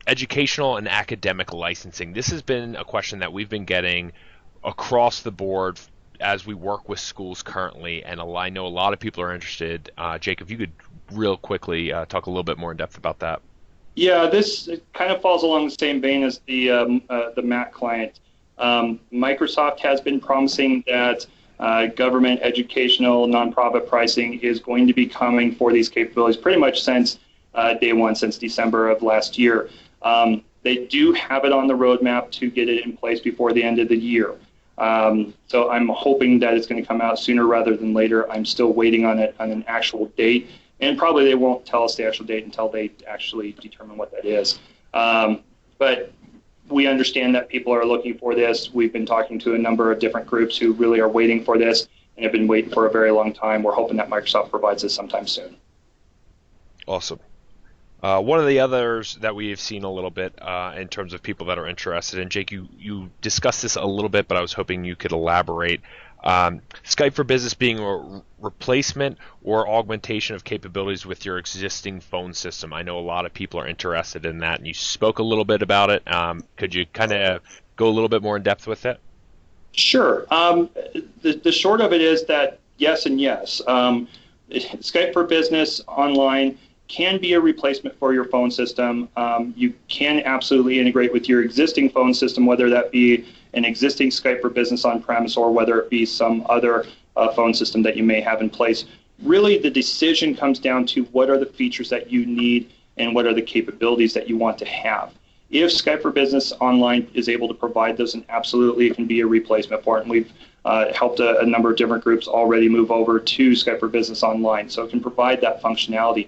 A: educational and academic licensing. This has been a question that we've been getting across the board as we work with schools currently, and I know a lot of people are interested. Jake, if you could real quickly talk a little bit more in depth about that.
B: Yeah, this kind of falls along the same vein as the Mac client. Microsoft has been promising that government, educational, nonprofit pricing is going to be coming for these capabilities pretty much since day one, since December of last year. They do have it on the roadmap to get it in place before the end of the year. So I'm hoping that it's going to come out sooner rather than later. I'm still waiting on an actual date, and probably they won't tell us the actual date until they actually determine what that is. But we understand that people are looking for this. We've been talking to a number of different groups who really are waiting for this and have been waiting for a very long time. We're hoping that Microsoft provides this sometime soon.
A: Awesome. One of the others that we have seen a little bit in terms of people that are interested, and Jake, you discussed this a little bit, but I was hoping you could elaborate. Skype for Business being a replacement or augmentation of capabilities with your existing phone system. I know a lot of people are interested in that, and you spoke a little bit about it. Could you kind of go a little bit more in depth with it?
B: Sure. The short of it is that yes and yes. Skype for Business Online can be a replacement for your phone system. You can absolutely integrate with your existing phone system, whether that be an existing Skype for Business on-premise or whether it be some other phone system that you may have in place. really the decision comes down to what are the features that you need and what are the capabilities that you want to have. If Skype for Business Online is able to provide those, then absolutely it can be a replacement for it. And we've helped a number of different groups already move over to Skype for Business Online, so it can provide that functionality.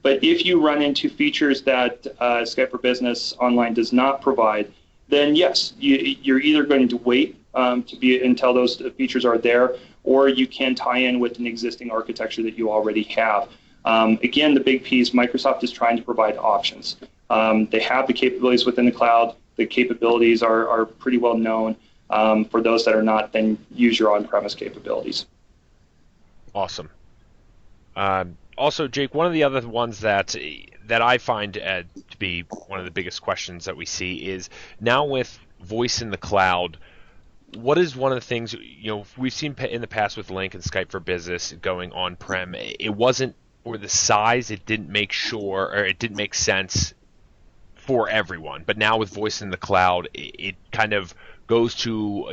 B: But if you run into features that Skype for Business Online does not provide, then yes, you're either going to wait until those features are there, or you can tie in with an existing architecture that you already have. Again, the big piece, Microsoft is trying to provide options. They have the capabilities within the cloud. The capabilities are pretty well known. For those that are not, then use your on-premise capabilities.
A: Awesome. Also, Jake, one of the other ones that I find to be one of the biggest questions that we see is now with voice in the cloud, what is one of the things, we've seen in the past with Link and Skype for Business going on-prem, it wasn't, or the size, it didn't make sense for everyone. But now with voice in the cloud, it kind of goes to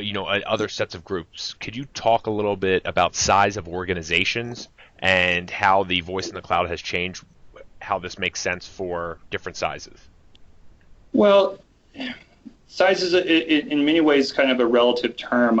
A: other sets of groups. Could you talk a little bit about size of organizations and how the voice in the cloud has changed, how this makes sense for different sizes?
B: Well, size is in many ways kind of a relative term.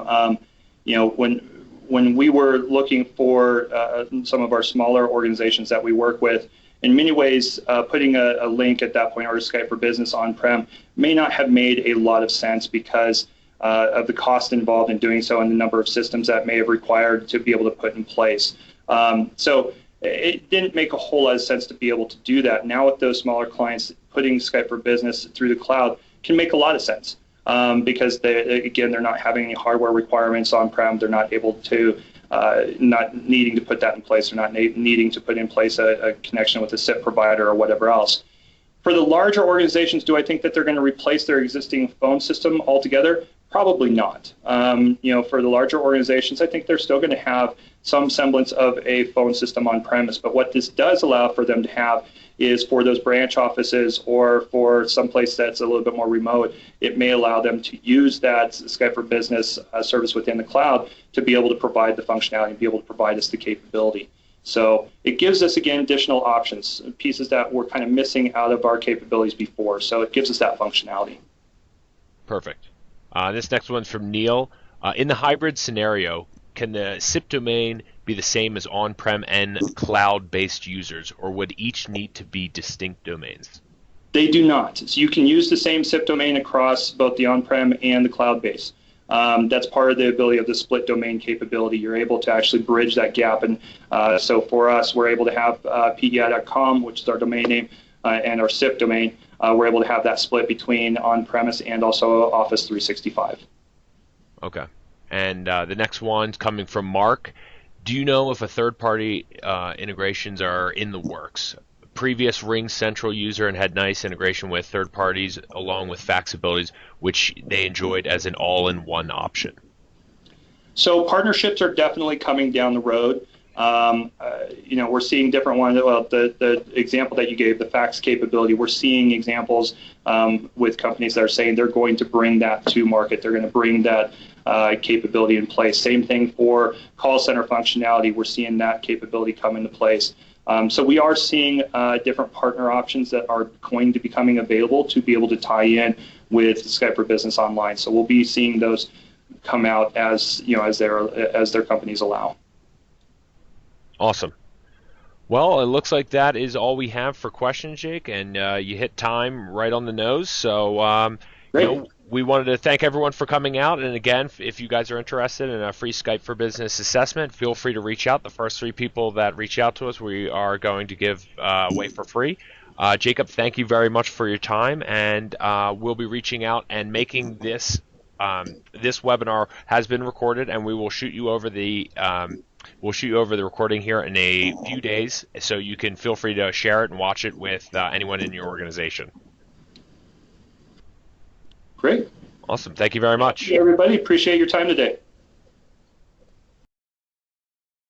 B: When we were looking for some of our smaller organizations that we work with, in many ways, putting a Link at that point or Skype for Business on-prem may not have made a lot of sense because of the cost involved in doing so and the number of systems that may have required to be able to put in place. So it didn't make a whole lot of sense to be able to do that. Now with those smaller clients, putting Skype for Business through the cloud can make a lot of sense because they're not having any hardware requirements on-prem. They're not able to, not needing to put that in place. They're not needing to put in place a connection with a SIP provider or whatever else. For the larger organizations, do I think that they're going to replace their existing phone system altogether? Probably not. For the larger organizations, I think they're still going to have some semblance of a phone system on premise. But what this does allow for them to have is for those branch offices or for someplace that's a little bit more remote, it may allow them to use that Skype for Business service within the cloud to be able to provide the functionality and be able to provide us the capability. So it gives us, again, additional options, pieces that were kind of missing out of our capabilities before. So it gives us that functionality.
A: Perfect. This next one's from Neil. In the hybrid scenario, can the SIP domain be the same as on-prem and cloud-based users, or would each need to be distinct domains?
B: They do not. So you can use the same SIP domain across both the on-prem and the cloud base. That's part of the ability of the split domain capability. You're able to actually bridge that gap. And so for us, we're able to have PEI.com, which is our domain name, and our SIP domain. We're able to have that split between on-premise and also Office 365.
A: Okay. And the next one's coming from Mark. Do you know if a third-party integrations are in the works? Previous Ring Central user and had nice integration with third parties along with fax abilities, which they enjoyed as an all-in-one option.
B: So partnerships are definitely coming down the road. We're seeing different ones. Well, the example that you gave, the fax capability, we're seeing examples with companies that are saying they're going to bring that to market. They're going to bring that capability in place. Same thing for call center functionality. We're seeing that capability come into place. So we are seeing different partner options that are going to be becoming available to be able to tie in with Skype for Business Online. So we'll be seeing those come out as their companies allow.
A: Awesome. Well, it looks like that is all we have for questions, Jake, and you hit time right on the nose. So we wanted to thank everyone for coming out. And again, if you guys are interested in a free Skype for Business assessment, feel free to reach out. The first 3 people that reach out to us, we are going to give away for free. Jacob, thank you very much for your time, and we'll be reaching out and making this this webinar has been recorded, and we will shoot you over the recording here in a few days, so you can feel free to share it and watch it with anyone in your organization.
B: Great.
A: Awesome. Thank you very much.
B: Hey, everybody. Appreciate your time today.